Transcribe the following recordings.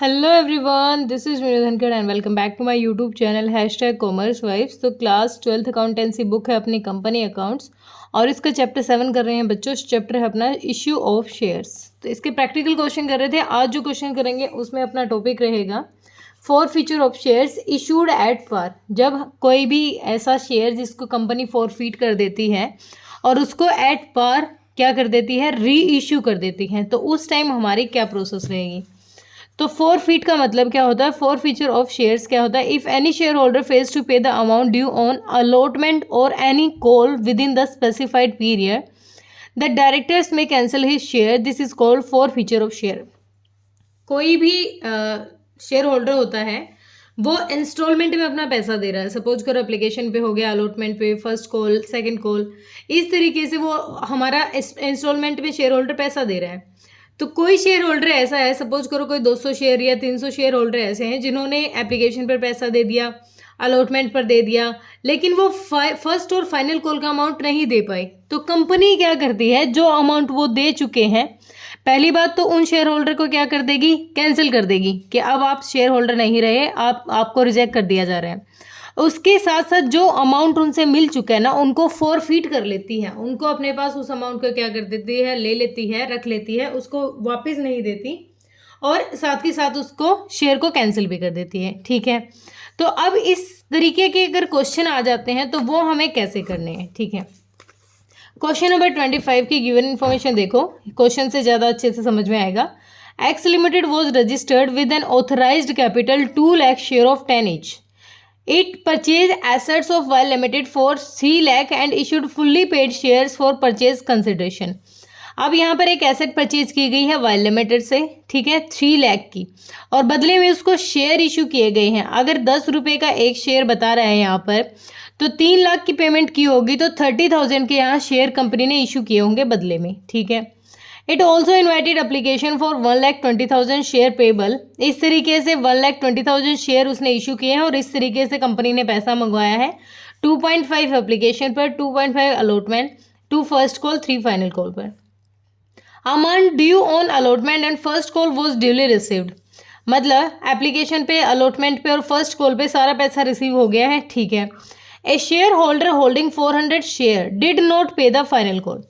Hello everyone, this is Meenu Dhankhar and welcome back to my YouTube channel commerce vibes. तो class 12th accountancy book है अपनी company accounts और इसका chapter 7 कर रहे हैं बच्चों। चैप्टर है अपना इश्यू ऑफ शेयर्स। तो इसके प्रैक्टिकल क्वेश्चन कर रहे थे। आज जो क्वेश्चन करेंगे उसमें अपना टॉपिक रहेगा four feature of shares issued at par. जब कोई भी ऐसा शेयर जिसको कंपनी फॉरफीट कर देती है और उसको एट पार क्या कर देती है, री इशू कर देती है, तो उस टाइम हमारी क्या प्रोसेस रहेगी। तो फोर फीट का मतलब क्या होता है, फोर फीचर ऑफ शेयर्स क्या होता है। If any share holder fails to pay the amount due on allotment और any call within the specified period the directors may cancel his share. This is called four feature of share. कोई भी share holder होता है वो instalment में अपना पैसा दे रहा है। सपोज करो एप्लीकेशन पे हो गया, अलॉटमेंट पे, फर्स्ट कॉल, सेकंड कॉल, इस तरीके से वो हमारा इंस्टॉलमेंट में शेयर होल्डर पैसा दे रहा है। तो कोई शेयर होल्डर ऐसा है, सपोज करो कोई 200 शेयर या 300 शेयर होल्डर ऐसे हैं जिन्होंने एप्लीकेशन पर पैसा दे दिया, अलॉटमेंट पर दे दिया, लेकिन वो फर्स्ट और फाइनल कॉल का अमाउंट नहीं दे पाए। तो कंपनी क्या करती है, जो अमाउंट वो दे चुके हैं, पहली बात तो उन शेयर होल्डर को क्या कर देगी, कैंसिल कर देगी कि अब आप शेयर होल्डर नहीं रहे, आपको रिजेक्ट कर दिया जा रहा है। उसके साथ साथ जो अमाउंट उनसे मिल चुका है ना, उनको फॉरफीट कर लेती है। उनको अपने पास उस अमाउंट को क्या कर देती है, ले लेती है, रख लेती है, उसको वापस नहीं देती और साथ ही साथ उसको शेयर को कैंसिल भी कर देती है। ठीक है, तो अब इस तरीके के अगर क्वेश्चन आ जाते हैं तो वो हमें कैसे करने हैं। ठीक है, क्वेश्चन नंबर 25 की गिवन इन्फॉर्मेशन देखो, क्वेश्चन से ज़्यादा अच्छे से समझ में आएगा। X limited was registered with N authorised capital 2 lakh share of 10 each. It purchased assets of Y Limited for 3 lakh and issued fully paid shares for purchase consideration. अब यहाँ पर एक एसेट परचेज की गई है वाई लिमिटेड से, ठीक है, 3 लाख की, और बदले में उसको शेयर इशू किए गए हैं। अगर 10 रुपये का एक शेयर बता रहा है यहाँ पर, तो 3 लाख की पेमेंट की होगी, तो 30,000 के यहाँ शेयर कंपनी ने इशू किए होंगे बदले में। ठीक है, it also invited application for 1,20,000 share payable. इस तरीके से 1,20,000 शेयर उसने इशू किए हैं और इस तरीके से कंपनी ने पैसा मंगवाया है। 2.5 एप्लीकेशन पर, 2.5 allotment, 2 first call, 3 final call पर। Amount due on allotment and first call was duly received. मतलब एप्लीकेशन पे, अलॉटमेंट पे और फर्स्ट कॉल पे सारा पैसा रिसीव हो गया है। ठीक है, a share holder holding 400 share did not pay the final call.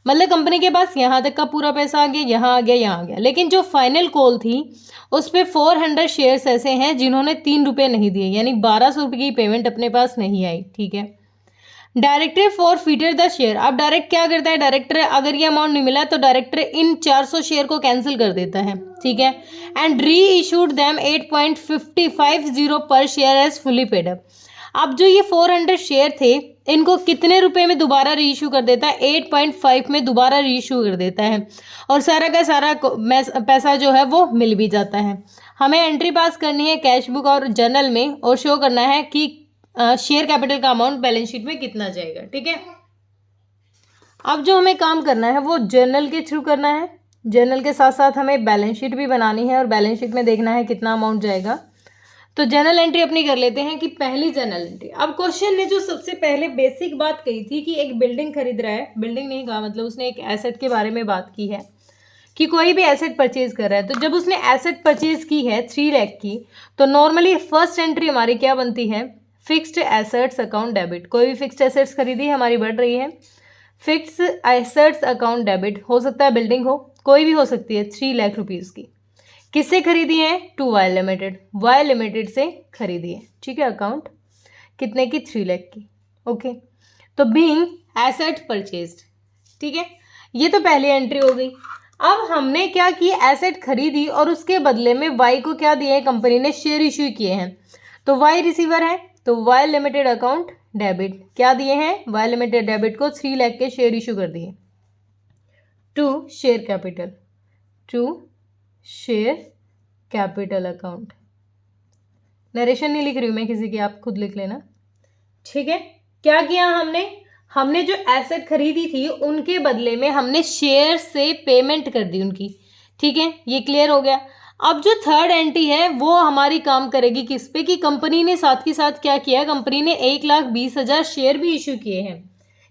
मतलब कंपनी के पास यहाँ तक का पूरा पैसा आ गया, यहाँ आ गया, यहाँ आ गया, लेकिन जो फाइनल कॉल थी उस पर 400 शेयर्स ऐसे हैं जिन्होंने 3 रुपये नहीं दिए, यानी 1200 रुपये की पेमेंट अपने पास नहीं आई। ठीक है, director for fitter the share. अब डायरेक्ट क्या करता है, डायरेक्टर अगर ये अमाउंट नहीं मिला तो डायरेक्टर इन 400 शेयर को कैंसिल कर देता है। ठीक है, एंड री इशूड दैम 8.550 पर share as fully paid up. अब जो ये 400 शेयर थे, इनको कितने रुपए में दोबारा री इशू कर देता है, 8.5 में दोबारा री इशू कर देता है, और सारा का सारा पैसा जो है वो मिल भी जाता है। हमें एंट्री पास करनी है कैश बुक और जर्नल में, और शो करना है कि शेयर कैपिटल का अमाउंट बैलेंस शीट में कितना जाएगा। ठीक है, अब जो हमें काम करना है वो जर्नल के थ्रू करना है। जर्नल के साथ साथ हमें बैलेंस शीट भी बनानी है और बैलेंस शीट में देखना है कितना अमाउंट जाएगा। तो जर्नल एंट्री अपनी कर लेते हैं कि पहली जर्नल एंट्री। अब क्वेश्चन ने जो सबसे पहले बेसिक बात कही थी कि एक बिल्डिंग खरीद रहा है, बिल्डिंग नहीं कहा, मतलब उसने एक एसेट के बारे में बात की है कि कोई भी एसेट परचेज कर रहा है। तो जब उसने एसेट परचेज की है 3 लाख की, तो नॉर्मली फर्स्ट एंट्री हमारी क्या बनती है, फिक्स्ड एसेट्स अकाउंट डेबिट। कोई भी फिक्स्ड एसेट्स खरीदी है, हमारी बढ़ रही है, फिक्स्ड एसेट्स अकाउंट डेबिट। हो सकता है बिल्डिंग हो, कोई भी हो सकती है, 3 लाख रुपीज़ की। किससे खरीदी है, to Y limited, Y limited से खरीदी है। ठीक है, अकाउंट कितने की, 3 लाख की। ओके, तो बीइंग एसेट परचेज्ड। ठीक है, ये तो पहली एंट्री हो गई। अब हमने क्या किया, एसेट खरीदी और उसके बदले में वाई को क्या दिया है, कंपनी ने शेयर इश्यू किए हैं, तो वाई रिसीवर है, तो वाई लिमिटेड अकाउंट डेबिट क्या दिए हैं, वाई लिमिटेड डेबिट को 3 लाख के शेयर इशू कर दिए। To share capital, to share capital account. Narration नहीं लिख रही हूँ मैं किसी की, आप खुद लिख लेना। ठीक है, क्या किया हमने, हमने जो एसेट खरीदी थी उनके बदले में हमने शेयर से पेमेंट कर दी उनकी। ठीक है, ये क्लियर हो गया। अब जो थर्ड एंट्री है वो हमारी काम करेगी किस पे, कि कंपनी ने साथ के साथ क्या किया, कंपनी ने 1,20,000 शेयर भी इशू किए हैं।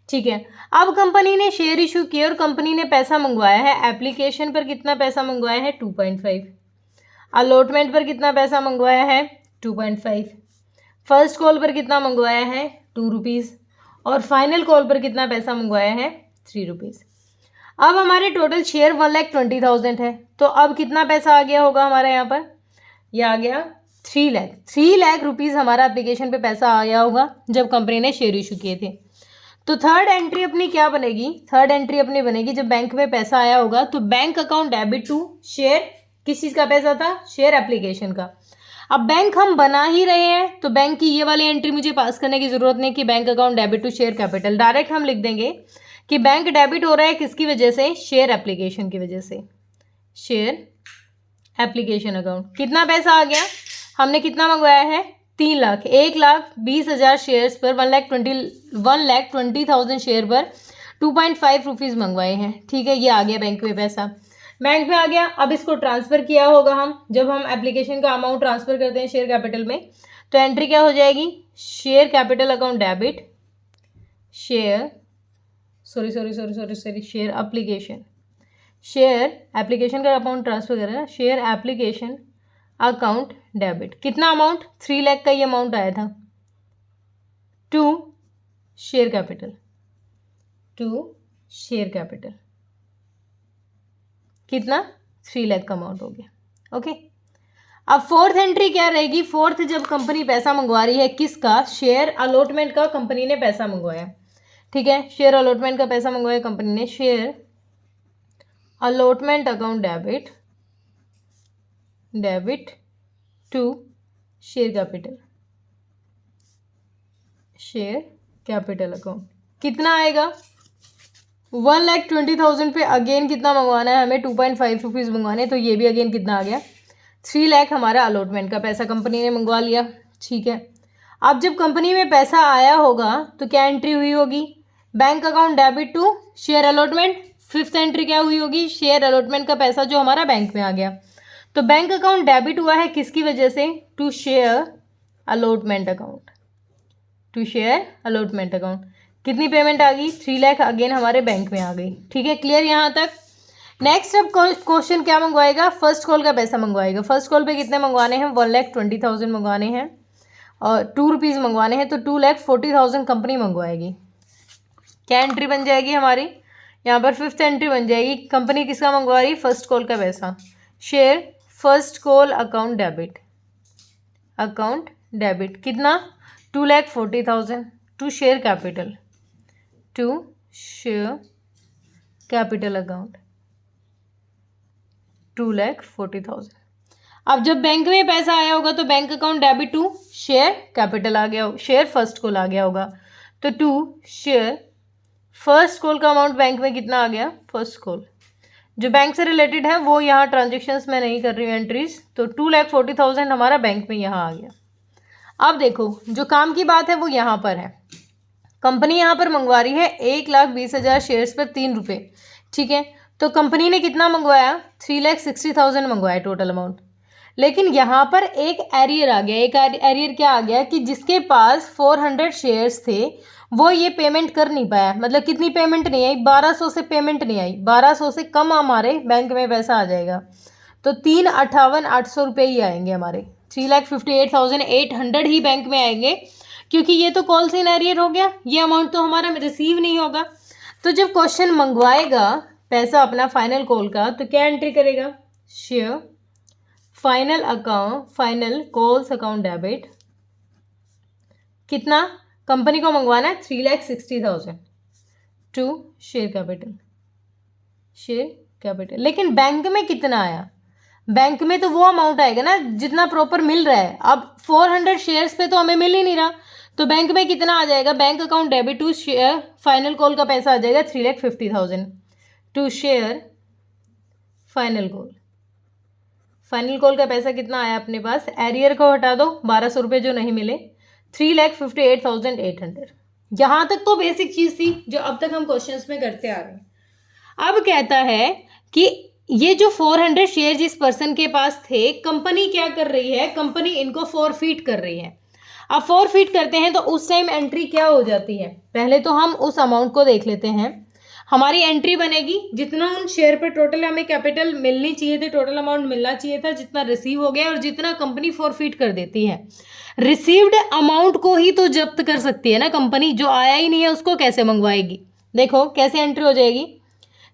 ठीक है, अब कंपनी ने शेयर इशू किए और कंपनी ने पैसा मंगवाया है, एप्लीकेशन पर कितना पैसा मंगवाया है, 2.5। अलॉटमेंट पर कितना पैसा मंगवाया है 2.5, फर्स्ट कॉल पर कितना मंगवाया है 2 रुपीज़ और फाइनल कॉल पर कितना पैसा मंगवाया है 3 रुपीज़। अब हमारे टोटल शेयर 1,20,000 है, तो अब कितना पैसा आ गया होगा हमारा यहाँ पर, यह आ गया 3 लाख रुपीज़ हमारा एप्लीकेशन पे पैसा आ गया होगा जब कंपनी ने शेयर इशू किए थे। तो थर्ड एंट्री अपनी क्या बनेगी, थर्ड एंट्री अपनी बनेगी जब बैंक में पैसा आया होगा तो bank account debit to share, किस चीज़ का पैसा था, शेयर एप्लीकेशन का। अब बैंक हम बना ही रहे हैं तो बैंक की ये वाली एंट्री मुझे पास करने की ज़रूरत नहीं कि bank account debit to share capital, direct हम लिख देंगे कि बैंक डेबिट हो रहा है किसकी वजह से, शेयर एप्लीकेशन की वजह से, शेयर एप्लीकेशन अकाउंट। कितना पैसा आ गया, हमने कितना मंगवाया है 3 लाख, 1,20,000 शेयर्स पर 1,20,000 शेयर पर 2.5 रुपीज़ मंगवाए हैं। ठीक है, ये आ गया बैंक में पैसा, बैंक में आ गया। अब इसको ट्रांसफ़र किया होगा हम, जब हम एप्लीकेशन का अमाउंट ट्रांसफ़र करते हैं शेयर कैपिटल में तो एंट्री क्या हो जाएगी, share capital account debit share share application, share application का अमाउंट ट्रांसफ़र करें ना, शेयर एप्लीकेशन अकाउंट डेबिट। कितना अमाउंट, 3 लाख का ये अमाउंट आया था, टू शेयर कैपिटल, कितना 3 लाख का अमाउंट हो गया। ओके, अब फोर्थ एंट्री क्या रहेगी, फोर्थ जब कंपनी पैसा मंगवा रही है किसका, शेयर अलॉटमेंट का, कंपनी ने पैसा मंगवाया। ठीक है, शेयर अलॉटमेंट का पैसा मंगवाया कंपनी ने, share allotment account debit to share capital account. कितना आएगा 1,20,000 पे अगेन कितना मंगवाना है हमें, 2.5 रुपीज़ मंगवाने, तो ये भी अगेन कितना आ गया 3 लाख हमारा अलॉटमेंट का पैसा कंपनी ने मंगवा लिया। ठीक है, अब जब कंपनी में पैसा आया होगा तो क्या एंट्री हुई होगी, bank account debit to share allotment. Fifth entry क्या हुई होगी, शेयर अलॉटमेंट का पैसा जो हमारा बैंक में आ गया, तो बैंक अकाउंट डेबिट हुआ है किसकी वजह से, टू शेयर अलॉटमेंट अकाउंट। कितनी पेमेंट आ गई 3 लाख अगेन हमारे बैंक में आ गई। ठीक है, क्लियर यहाँ तक। नेक्स्ट अब क्वेश्चन क्या मंगवाएगा, फर्स्ट कॉल का पैसा मंगवाएगा। फर्स्ट कॉल पे कितने मंगवाने हैं, 1,20,000 मंगवाने हैं और 2 रुपीज़ मंगवाने हैं, तो 2,40,000 कंपनी मंगवाएगी। क्या एंट्री बन जाएगी हमारी यहाँ पर, फिफ्थ एंट्री बन जाएगी, कंपनी किसका मंगवा रही, फर्स्ट कॉल का पैसा, share first call account debit कितना 2,40,000 टू शेयर कैपिटल अकाउंट 2,40,000। अब जब बैंक में पैसा आया होगा तो bank account debit to share capital आ गया, शेयर फर्स्ट कॉल आ गया होगा, तो टू शेयर फर्स्ट कॉल का अमाउंट बैंक में कितना आ गया, फर्स्ट कॉल जो बैंक से रिलेटेड है वो यहाँ ट्रांजेक्शन्स में नहीं कर रही हूँ एंट्रीज, तो 2,40,000 हमारा बैंक में यहाँ आ गया। अब देखो जो काम की बात है वो यहाँ पर है, कंपनी यहाँ पर मंगवा रही है 1,20,000 शेयर्स पर 3 रुपये। ठीक है, तो कंपनी ने कितना मंगवाया 3,60,000 मंगवाया टोटल अमाउंट, लेकिन यहाँ पर एक एरियर आ गया। एक एरियर क्या आ गया कि जिसके पास 400 शेयर्स थे वो ये पेमेंट कर नहीं पाया, मतलब कितनी पेमेंट नहीं आई, 1,200 से पेमेंट नहीं आई, 1,200 से कम हमारे बैंक में पैसा आ जाएगा, तो 3,58,800 रुपये ही आएंगे हमारे, 3,58,800 ही बैंक में आएंगे, क्योंकि ये तो कॉल से एरियर हो गया, ये अमाउंट तो हमारा रिसीव नहीं होगा। तो जब क्वेश्चन मंगवाएगा पैसा अपना फाइनल कॉल का तो क्या एंट्री करेगा, share final calls account debit, कितना कंपनी को मंगवाना है 3,60,000 टू शेयर कैपिटल। लेकिन बैंक में कितना आया, बैंक में तो वो अमाउंट आएगा ना जितना प्रॉपर मिल रहा है, अब 400 शेयर्स पे तो हमें मिल ही नहीं रहा, तो बैंक में कितना आ जाएगा, bank account debit to share final call का पैसा आ जाएगा 3,50,000 टू शेयर फाइनल कॉल का पैसा कितना आया अपने पास, एरियर को हटा दो 1,200 रुपये जो नहीं मिले, 3,58,800। यहाँ तक तो बेसिक चीज़ थी जो अब तक हम क्वेश्चंस में करते आ रहे हैं। अब कहता है कि ये जो 400 शेयर जिस पर्सन के पास थे, कंपनी क्या कर रही है, कंपनी इनको फॉरफिट कर रही है। अब फॉरफिट करते हैं तो उस टाइम एंट्री क्या हो जाती है, पहले तो हम उस अमाउंट को देख लेते हैं। हमारी एंट्री बनेगी जितना उन शेयर पे टोटल हमें कैपिटल मिलनी चाहिए थे, टोटल अमाउंट मिलना चाहिए था, जितना रिसीव हो गया और जितना कंपनी फॉरफिट कर देती है। रिसीव्ड अमाउंट को ही तो जब्त कर सकती है ना कंपनी, जो आया ही नहीं है उसको कैसे मंगवाएगी। देखो कैसे एंट्री हो जाएगी,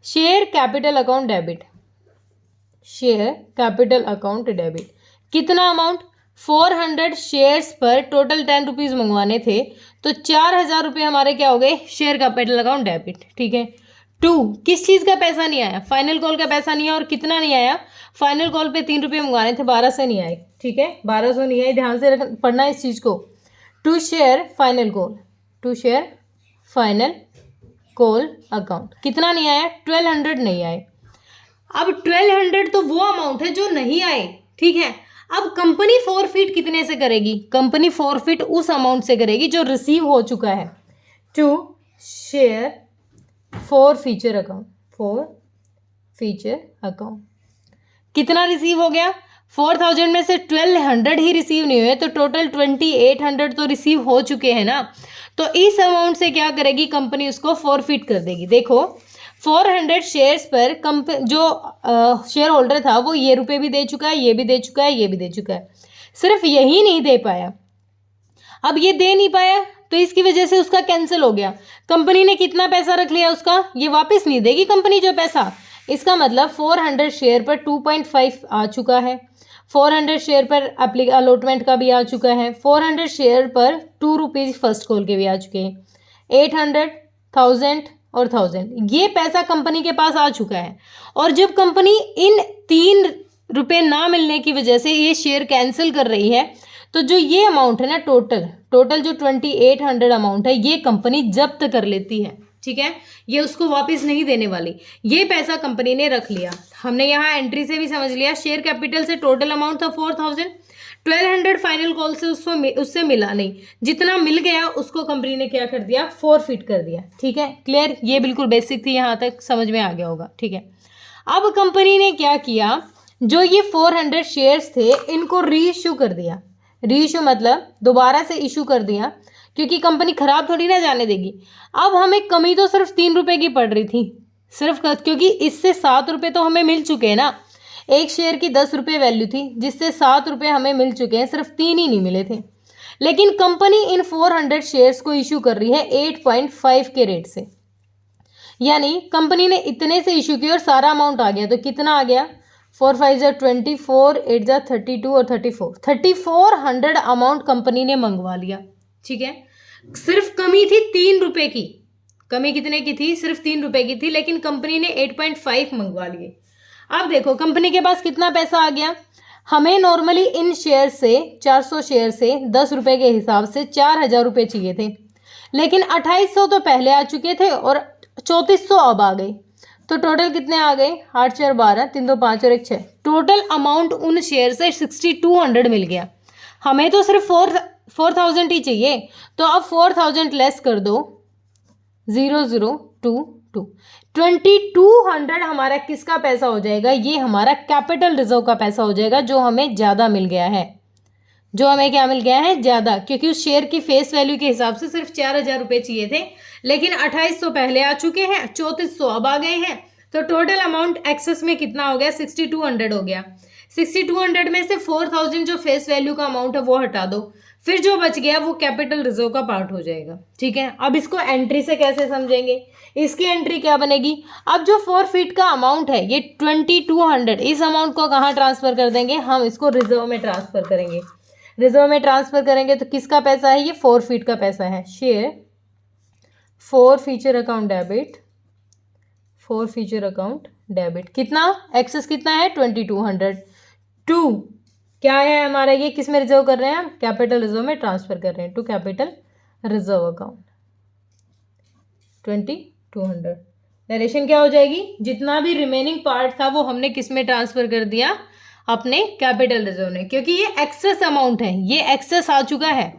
share capital account debit, share capital account debit, कितना अमाउंट 400 शेयर्स पर टोटल 10 रुपीज़ मंगवाने थे, तो 4000 रुपये हमारे क्या हो गए, शेयर कैपिटल अकाउंट डेबिट। ठीक है। 2, किस चीज़ का पैसा नहीं आया, फाइनल कॉल का पैसा नहीं आया, और कितना नहीं आया, फाइनल कॉल पे 3 रुपये मंगवाने थे, 1200 नहीं आए। ठीक है, 1200 नहीं आए, ध्यान से पढ़ना इस चीज़ को। To share final call, to share final call account, कितना नहीं आया, 1200 नहीं आए। अब 1200 तो वो अमाउंट है जो नहीं आए। ठीक है, अब कंपनी फॉरफिट कितने से करेगी, कंपनी फॉरफिट उस अमाउंट से करेगी जो रिसीव हो चुका है। To share forfeiture account, forfeiture account, कितना रिसीव हो गया, 4000 में से 1200 ही रिसीव नहीं हुए, तो टोटल 2800 तो रिसीव हो चुके हैं ना। तो इस अमाउंट से क्या करेगी कंपनी, उसको फॉरफिट कर देगी। देखो 400 शेयर्स पर जो शेयर होल्डर था वो ये रुपए भी दे चुका है, ये भी दे चुका है, ये भी दे चुका है, सिर्फ यही नहीं दे पाया। अब ये दे नहीं पाया तो इसकी वजह से उसका कैंसिल हो गया। कंपनी ने कितना पैसा रख लिया उसका, ये वापस नहीं देगी कंपनी जो पैसा। इसका मतलब 400 शेयर पर 2.5 आ चुका है, 400 शेयर पर अलॉटमेंट का भी आ चुका है, 400 शेयर पर 2 रुपीज़ फर्स्ट कॉल के भी आ चुके हैं, 800, 1000 और 1000, ये पैसा कंपनी के पास आ चुका है। और जब कंपनी इन 3 रुपये ना मिलने की वजह से ये शेयर कैंसिल कर रही है, तो जो ये अमाउंट है ना, टोटल जो 2800 अमाउंट है, ये कंपनी जब्त कर लेती है। ठीक है, ये उसको वापस नहीं देने वाली, ये पैसा कंपनी ने रख लिया। हमने यहाँ एंट्री से भी समझ लिया, शेयर कैपिटल से टोटल अमाउंट था 4000, 1200 फाइनल कॉल से उससे मिला नहीं, जितना मिल गया उसको कंपनी ने क्या कर दिया, फॉरफिट कर दिया। ठीक है, क्लियर, ये बिल्कुल बेसिक थी, यहाँ तक समझ में आ गया होगा। ठीक है, अब कंपनी ने क्या किया, जो ये 400 शेयर्स थे इनको री इशू कर दिया। री इशू मतलब दोबारा से इशू कर दिया, क्योंकि कंपनी खराब थोड़ी ना जाने देगी। अब हमें कमी तो सिर्फ 3 रुपये की पड़ रही थी, सिर्फ क्योंकि इससे 7 रुपये तो हमें मिल चुके हैं ना। एक शेयर की 10 रुपये वैल्यू थी, जिससे 7 रुपये हमें मिल चुके हैं, सिर्फ 3 ही नहीं मिले थे। लेकिन कंपनी इन 400 शेयर्स को इशू कर रही है 8.5 के रेट से, यानी कंपनी ने इतने से इशू किया और सारा अमाउंट आ गया। तो कितना आ गया, 4 5 जा 24, 8 जा 32 और 3400 अमाउंट कंपनी ने मंगवा लिया। ठीक है, सिर्फ कमी थी 3 रुपये की, कमी कितने की थी, सिर्फ 3 रुपये की थी, लेकिन कंपनी ने 8.5 मंगवा लिए। अब देखो कंपनी के पास कितना पैसा आ गया, हमें नॉर्मली इन शेयर से 400 शेयर से 10 रुपये के हिसाब से 4000 रुपये चाहिए थे, लेकिन 2800 तो पहले आ चुके थे और 3400 अब आ गए। तो टोटल कितने आ गए, 8 4 12, 3 2 5 और 1 6, टोटल अमाउंट उन शेयर से 6200 मिल गया। हमें तो सिर्फ 4000 ही चाहिए, तो अब 4000 लेस कर दो, 0022, 2200 हमारा किसका पैसा हो जाएगा, ये हमारा कैपिटल रिजर्व का पैसा हो जाएगा, जो हमें ज़्यादा मिल गया है, जो हमें क्या मिल गया है, ज़्यादा, क्योंकि उस शेयर की फेस वैल्यू के हिसाब से सिर्फ 4000 रुपये चाहिए थे, लेकिन 2800 पहले आ चुके हैं, 3400 अब आ गए हैं। तो टोटल अमाउंट एक्सेस में कितना हो गया, 6200 हो गया। 6200 में से 4000 जो फेस वैल्यू का अमाउंट है वो हटा दो, फिर जो बच गया वो कैपिटल रिजर्व का पार्ट हो जाएगा। ठीक है, अब इसको एंट्री से कैसे समझेंगे, इसकी एंट्री क्या बनेगी, अब जो फॉरफिट का अमाउंट है ये 2200, इस अमाउंट को कहाँ ट्रांसफर कर देंगे, हम इसको रिजर्व में ट्रांसफर करेंगे। रिजर्व में ट्रांसफर करेंगे तो किसका पैसा है, ये फॉरफिट का पैसा है। Share forfeiture account debit, for future account debit, कितना एक्सेस कितना है, 2200। 2 क्या है हमारा, ये किस में रिजर्व कर रहे हैं, हम कैपिटल रिजर्व में ट्रांसफर कर रहे हैं, टू कैपिटल रिजर्व अकाउंट 2200। नरेशन क्या हो जाएगी, जितना भी रिमेनिंग पार्ट था वो हमने किस में ट्रांसफर कर दिया, अपने कैपिटल रिजर्व में, क्योंकि ये एक्सेस अमाउंट है, ये एक्सेस आ चुका है,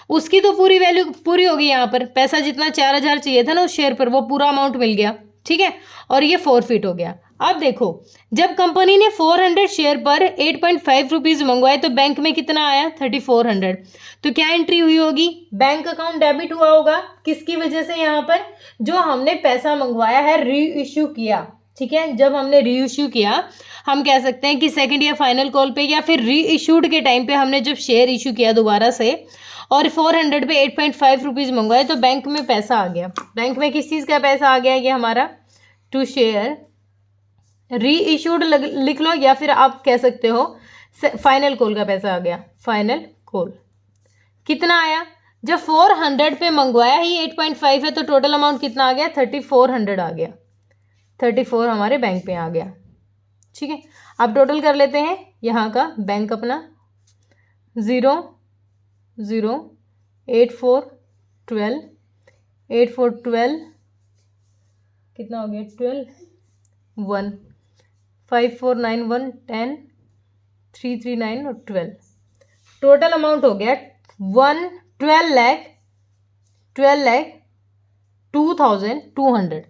उसकी तो पूरी वैल्यू पूरी होगी। यहाँ पर पैसा जितना 4000 चाहिए था ना उस शेयर पर, वो पूरा अमाउंट मिल गया। ठीक है, और ये फॉरफिट हो गया। अब देखो, जब कंपनी ने 400 शेयर पर 8.5 रुपीज़ मंगवाए तो बैंक में कितना आया? 3400। तो क्या एंट्री हुई होगी? बैंक अकाउंट डेबिट हुआ होगा। किसकी वजह से? यहाँ पर जो हमने पैसा मंगवाया है, री इश्यू किया, ठीक है। जब हमने री इश्यू किया, हम कह सकते हैं कि सेकंड या फाइनल कॉल पे या फिर री इश्यूड के टाइम पे हमने जब शेयर इशू किया दोबारा से और 400 पे 8.5 रुपीज़ मंगवाए तो बैंक में पैसा आ गया। बैंक में किस चीज़ का पैसा आ गया? ये हमारा टू शेयर री इशूड लिख लो, या फिर आप कह सकते हो फाइनल कॉल का पैसा आ गया। फाइनल कॉल कितना आया? जब 400 पे मंगवाया ही 8.5 है तो टोटल अमाउंट कितना आ गया? 3400 आ गया। 34 हमारे बैंक पे आ गया, ठीक है। अब टोटल कर लेते हैं यहाँ का। बैंक अपना 0 0 8 4 12 8 4 12 कितना हो गया? 12 1 5 4 9 1 10 3 3 9 और 12। टोटल अमाउंट हो गया 12,02,200।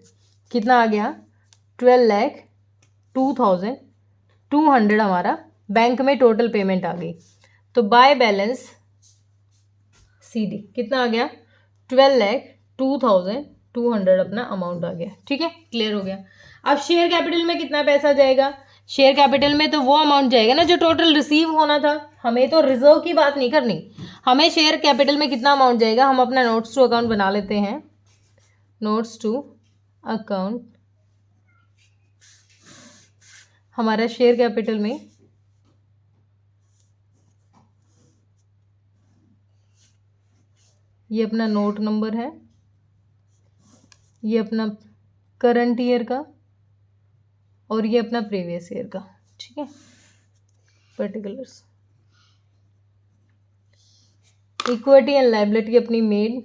कितना आ गया? 12,02,200 हमारा बैंक में टोटल पेमेंट आ गई। तो बाय बैलेंस CD कितना आ गया? 12,02,200 अपना अमाउंट आ गया, ठीक है। क्लियर हो गया। अब शेयर कैपिटल में कितना पैसा जाएगा? शेयर कैपिटल में तो वो अमाउंट जाएगा ना जो टोटल रिसीव होना था। हमें तो रिजर्व की बात नहीं करनी, हमें शेयर कैपिटल में कितना अमाउंट जाएगा। हम अपना नोट्स टू अकाउंट बना लेते हैं। नोट्स टू अकाउंट हमारा शेयर कैपिटल में ये अपना नोट नंबर है, ये अपना करंट ईयर का और ये अपना प्रीवियस ईयर का, ठीक है। पर्टिकुलर्स इक्विटी एंड लायबिलिटी अपनी मेन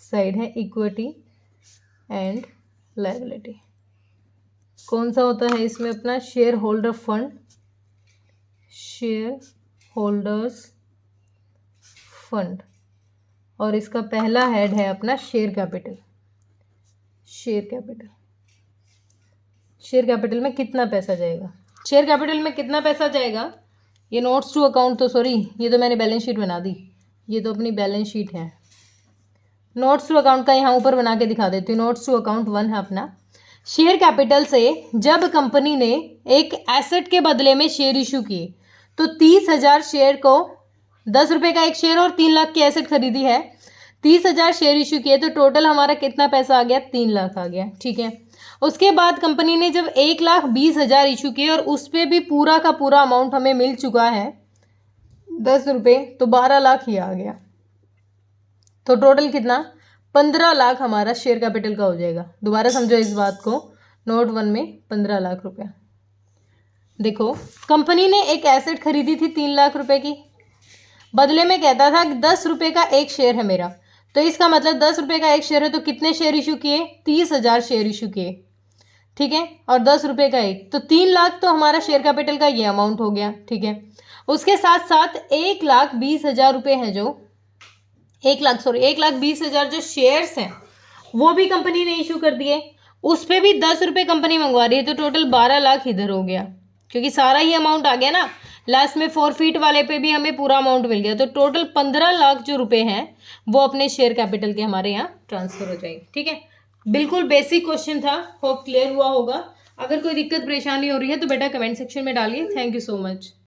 साइड है। इक्विटी एंड लायबिलिटी कौन सा होता है इसमें? अपना share holder fund, share holders fund, और इसका पहला हेड है अपना share capital. Share capital, share capital में कितना पैसा जाएगा? शेयर कैपिटल में कितना पैसा जाएगा? ये नोट्स टू अकाउंट तो सॉरी, ये तो मैंने बैलेंस शीट बना दी, ये तो अपनी बैलेंस शीट है। नोट्स टू अकाउंट का यहाँ ऊपर बना के दिखा देती हूँ। नोट्स टू अकाउंट 1 है अपना। शेयर कैपिटल से जब कंपनी ने एक एसेट के बदले में शेयर इशू किए तो 30,000 शेयर को 10 रुपये का एक शेयर और 3 लाख की एसेट खरीदी है। 30,000 शेयर इशू किए तो टोटल हमारा कितना पैसा आ गया? 3 लाख आ गया, ठीक है। उसके बाद कंपनी ने जब 1,20,000 इशू किए और उस पर भी पूरा का पूरा अमाउंट हमें मिल चुका है 10 रुपये, तो 12 लाख ही आ गया। तो टोटल कितना? 15 लाख हमारा शेयर कैपिटल का हो जाएगा। दोबारा समझो इस बात को। नोट 1 में 15 लाख रुपया। देखो, कंपनी ने एक एसेट खरीदी थी 3 लाख रुपए की, बदले में कहता था कि 10 रुपये का एक शेयर है मेरा। तो इसका मतलब 10 रुपये का एक शेयर है तो कितने शेयर इशू किए? 30,000 शेयर इशू किए, ठीक है। और 10 रुपये का एक, तो 3 लाख तो हमारा शेयर कैपिटल का ये अमाउंट हो गया, ठीक है। उसके साथ साथ 1,20,000 रुपये हैं जो 1,20,000 जो शेयर्स हैं वो भी कंपनी ने इशू कर दिए। उस पर भी 10 रुपये कंपनी मंगवा रही है, तो टोटल 12 लाख इधर हो गया, क्योंकि सारा ही अमाउंट आ गया ना। लास्ट में 4 फीट वाले पे भी हमें पूरा अमाउंट मिल गया। तो टोटल 15 लाख जो रुपए हैं वो अपने शेयर कैपिटल के हमारे यहाँ ट्रांसफर हो जाएंगे, ठीक है। बिल्कुल बेसिक क्वेश्चन था, होप क्लियर हुआ होगा। अगर कोई दिक्कत परेशानी हो रही है तो बेटा कमेंट सेक्शन में डालिए। Thank you so much.